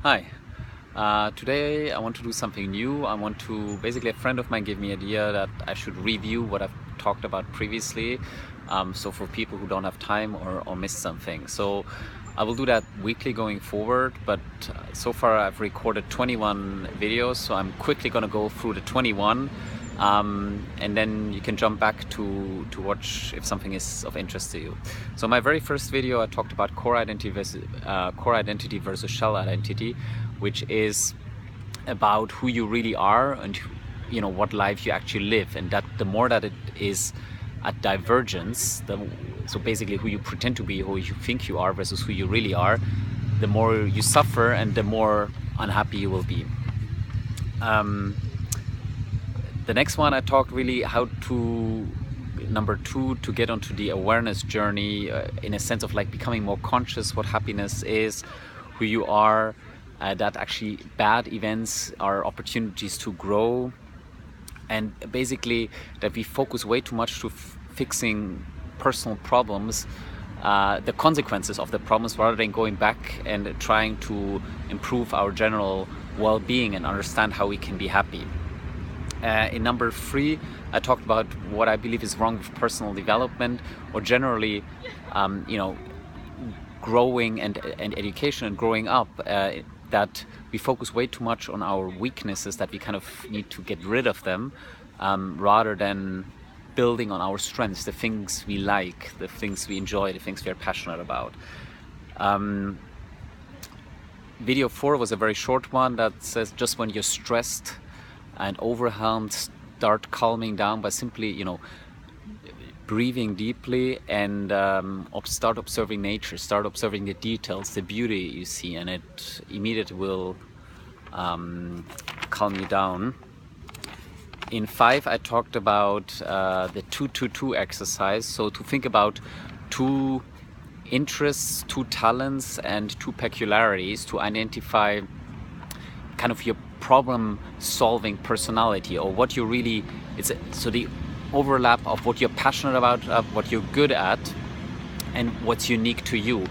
Hi. Today I want to do something new. Basically, a friend of mine gave me an idea that I should review what I've talked about previously. So for people who don't have time or missed something. So I will do that weekly going forward, but so far I've recorded 21 videos, so I'm quickly going to go through the 21. And then you can jump back to watch if something is of interest to you. So my very first video I talked about core identity versus shell identity, which is about who you really are and what life you actually live, and that the more that it is at divergence, so basically who you pretend to be, who you think you are versus who you really are, the more you suffer and the more unhappy you will be. The next one I talked really how to, number 2, to get onto the awareness journey in a sense of like becoming more conscious what happiness is, who you are, that actually bad events are opportunities to grow, and basically that we focus way too much to fixing personal problems, the consequences of the problems, rather than going back and trying to improve our general well-being and understand how we can be happy. In number 3, I talked about what I believe is wrong with personal development, or generally, growing and education and growing up, that we focus way too much on our weaknesses, that we kind of need to get rid of them, rather than building on our strengths, the things we like, the things we enjoy, the things we are passionate about. Video 4 was a very short one that says just when you're stressed and overwhelmed, start calming down by simply, breathing deeply and start observing nature, start observing the details, the beauty you see, and it immediately will calm you down. In 5, I talked about the 2-2-2 exercise. So to think about 2 interests, 2 talents, and 2 peculiarities to identify kind of your problem-solving personality, or what you really, so the overlap of what you're passionate about, what you're good at, and what's unique to you.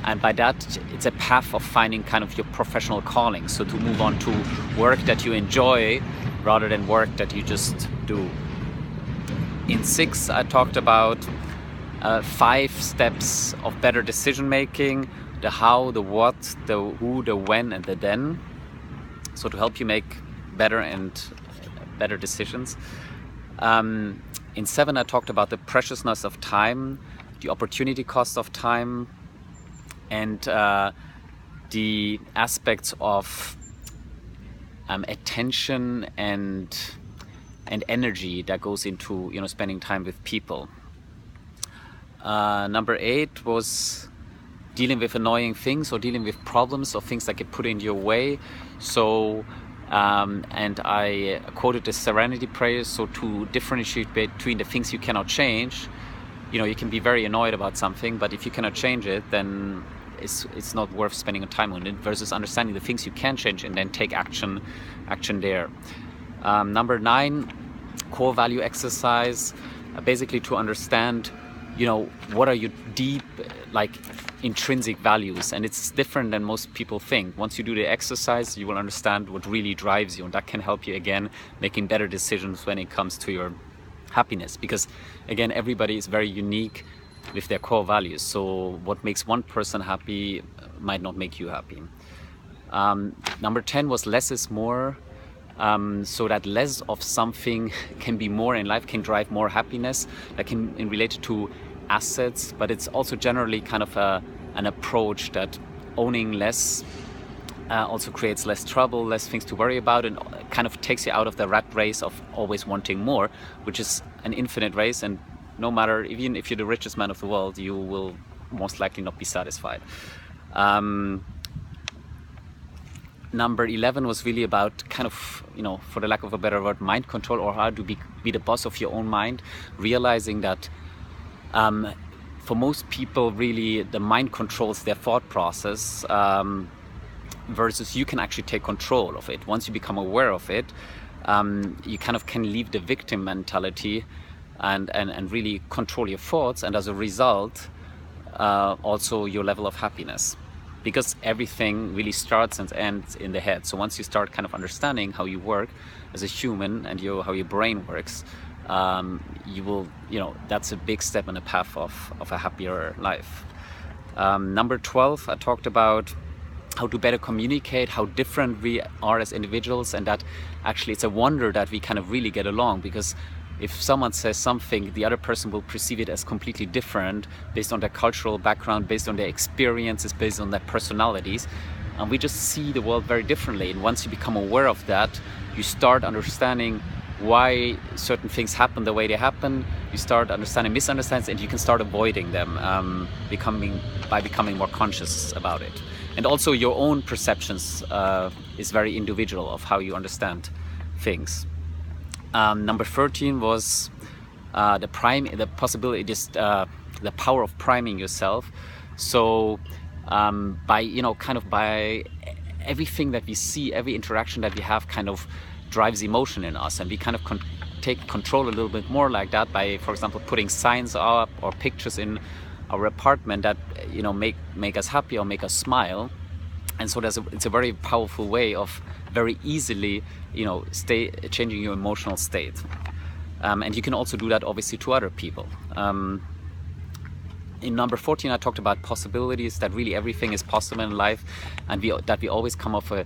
And by that, it's a path of finding kind of your professional calling. So to move on to work that you enjoy rather than work that you just do. In 6, I talked about 5 steps of better decision making: the how, the what, the who, the when, and the then. So to help you make better decisions. In 7, I talked about the preciousness of time, the opportunity cost of time, and the aspects of attention and energy that goes into spending time with people. Number 8 was dealing with annoying things, or dealing with problems or things that get put in your way. So and I quoted the serenity prayer. So to differentiate between the things you cannot change, you can be very annoyed about something, but if you cannot change it, then it's not worth spending time on it, versus understanding the things you can change and then take action there. Number 9, core value exercise, basically to understand what are your deep, intrinsic values, and it's different than most people think. Once you do the exercise, you will understand what really drives you, and that can help you again making better decisions when it comes to your happiness, because again, everybody is very unique with their core values. So what makes one person happy might not make you happy. Number 10 was less is more. So that less of something can be more in life, can drive more happiness. That can be related to assets, but it's also generally kind of an approach that owning less also creates less trouble, less things to worry about, and kind of takes you out of the rat race of always wanting more, which is an infinite race, and no matter, even if you're the richest man of the world, you will most likely not be satisfied. Number 11 was really about kind of, for the lack of a better word, mind control, or how to be the boss of your own mind, realizing that for most people, really, the mind controls their thought process, versus you can actually take control of it. Once you become aware of it, you kind of can leave the victim mentality and really control your thoughts, and as a result, also your level of happiness. because everything really starts and ends in the head. So once you start kind of understanding how you work as a human and how your brain works, you will, that's a big step in the path of a happier life. Number 12, I talked about how to better communicate, how different we are as individuals, and that actually it's a wonder that we kind of really get along, because if someone says something, the other person will perceive it as completely different based on their cultural background, based on their experiences, based on their personalities, and we just see the world very differently. And once you become aware of that, you start understanding why certain things happen the way they happen. You start understanding misunderstandings, and you can start avoiding them, by becoming more conscious about it. And also your own perceptions is very individual of how you understand things. Number 13 was the possibility, the power of priming yourself. So by everything that we see, every interaction that we have kind of drives emotion in us, and we kind of take control a little bit more like that by, for example, putting signs up or pictures in our apartment that make us happy or make us smile. And so it's a very powerful way of very easily changing your emotional state, and you can also do that obviously to other people. In number 14, I talked about possibilities, that really everything is possible in life, and that we always come off a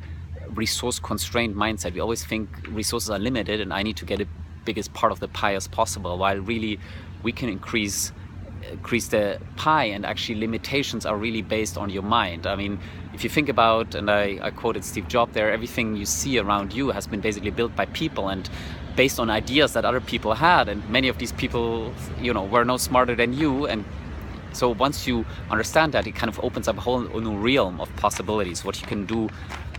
resource constrained mindset. We always think resources are limited and I need to get the biggest part of the pie as possible, while really we can increase the pie, and actually limitations are really based on your mind. I mean, if you think about, and I quoted Steve Jobs there, everything you see around you has been basically built by people and based on ideas that other people had, and many of these people were no smarter than you. And so once you understand that, it kind of opens up a whole new realm of possibilities, what you can do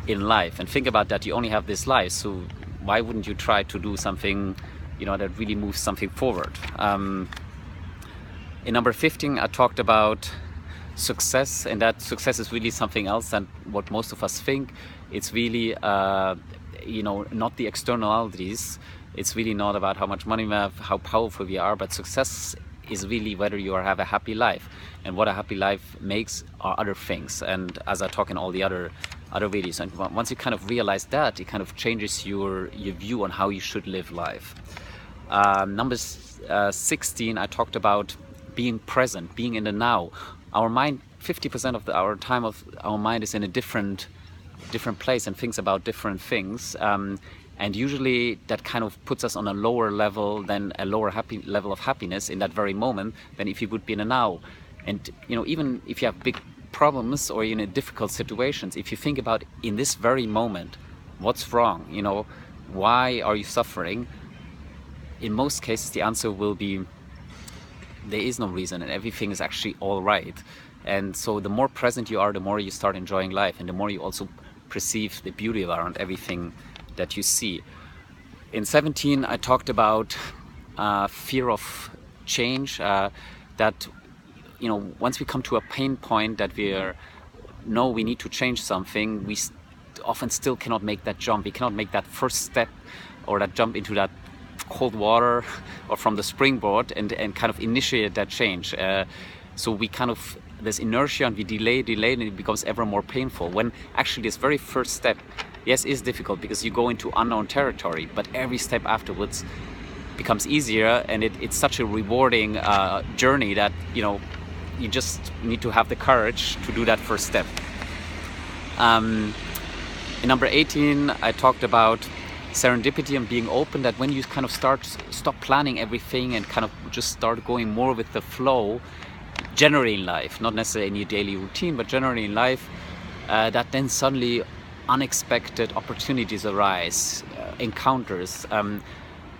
in life. And think about that, you only have this life, so why wouldn't you try to do something that really moves something forward? In number 15, I talked about success, and that success is really something else than what most of us think. It's really, not the externalities. It's really not about how much money we have, how powerful we are, but success is really whether you have a happy life. And what a happy life makes are other things. And as I talk in all the other videos, and once you kind of realize that, it kind of changes your view on how you should live life. Number 16, I talked about being present, being in the now. Our mind, 50% of our time of our mind is in a different place and thinks about different things, and usually that kind of puts us on a lower level, than a lower level of happiness in that very moment than if you would be in the now. And even if you have big problems or in difficult situations, if you think about in this very moment, what's wrong, why are you suffering, in most cases the answer will be there is no reason and everything is actually all right. And so the more present you are, the more you start enjoying life, and the more you also perceive the beauty around everything that you see. In 17, I talked about fear of change, that once we come to a pain point that we need to change something, we often still cannot make that jump. We cannot make that first step or that jump into that cold water or from the springboard and kind of initiate that change. So we kind of, there's inertia, and we delay, and it becomes ever more painful, when actually this very first step, yes, is difficult because you go into unknown territory, but every step afterwards becomes easier, and it's such a rewarding journey that you just need to have the courage to do that first step. In number 18, I talked about serendipity and being open, that when you kind of stop planning everything and kind of just start going more with the flow, generally in life, not necessarily in your daily routine, but generally in life, that then suddenly unexpected opportunities arise, encounters.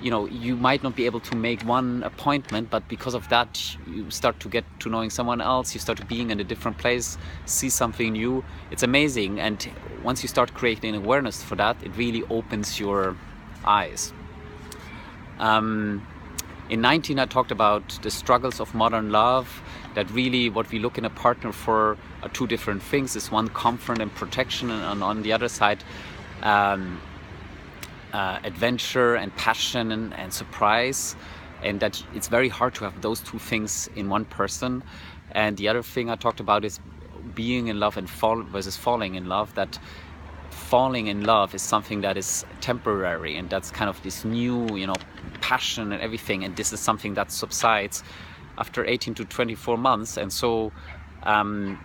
You might not be able to make one appointment, but because of that, you start to get to knowing someone else, you start being in a different place, see something new. It's amazing. And once you start creating awareness for that, it really opens your eyes. In 19, I talked about the struggles of modern love, that really what we look in a partner for are two different things. It's one, comfort and protection, and on the other side, adventure and passion and surprise, and that it's very hard to have those two things in one person. And the other thing I talked about is being in love and fall versus falling in love, that falling in love is something that is temporary, and that's kind of this new, you know, passion and everything, and this is something that subsides after 18 to 24 months. And so and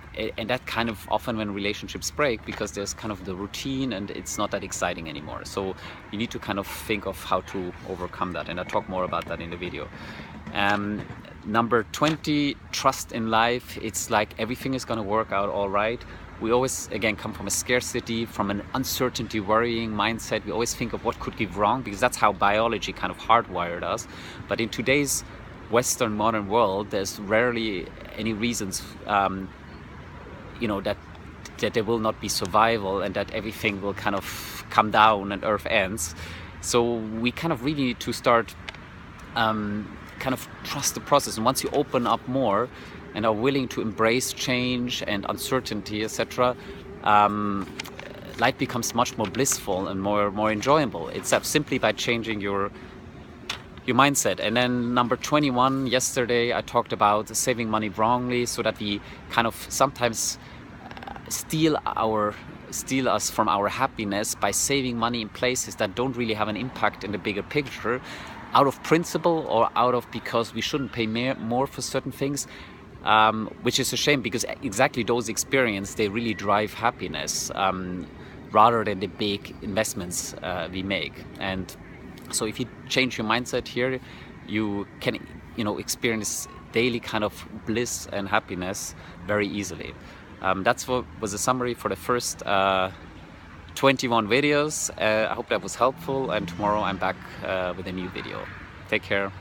that kind of often when relationships break, because there's kind of the routine and it's not that exciting anymore. So you need to kind of think of how to overcome that, and I'll talk more about that in the video. Number 20, trust in life. It's like everything is going to work out all right. We always, again, come from a scarcity, from an uncertainty, worrying mindset. We always think of what could go wrong, because that's how biology kind of hardwired us. But in today's Western modern world, there's rarely any reasons, you know, that there will not be survival and that everything will kind of come down and Earth ends. So we kind of really need to start kind of trust the process. And once you open up more and are willing to embrace change and uncertainty, etc., life becomes much more blissful and more enjoyable. It's simply by changing your mindset. And then number 21, yesterday I talked about saving money wrongly, so that we kind of sometimes steal us from our happiness by saving money in places that don't really have an impact in the bigger picture, out of principle or out of because we shouldn't pay more for certain things, which is a shame, because exactly those experiences, they really drive happiness rather than the big investments we make. And so if you change your mindset here, you can, you know, experience daily kind of bliss and happiness very easily. That's what was a summary for the first 21 videos. I hope that was helpful, and tomorrow I'm back with a new video. Take care.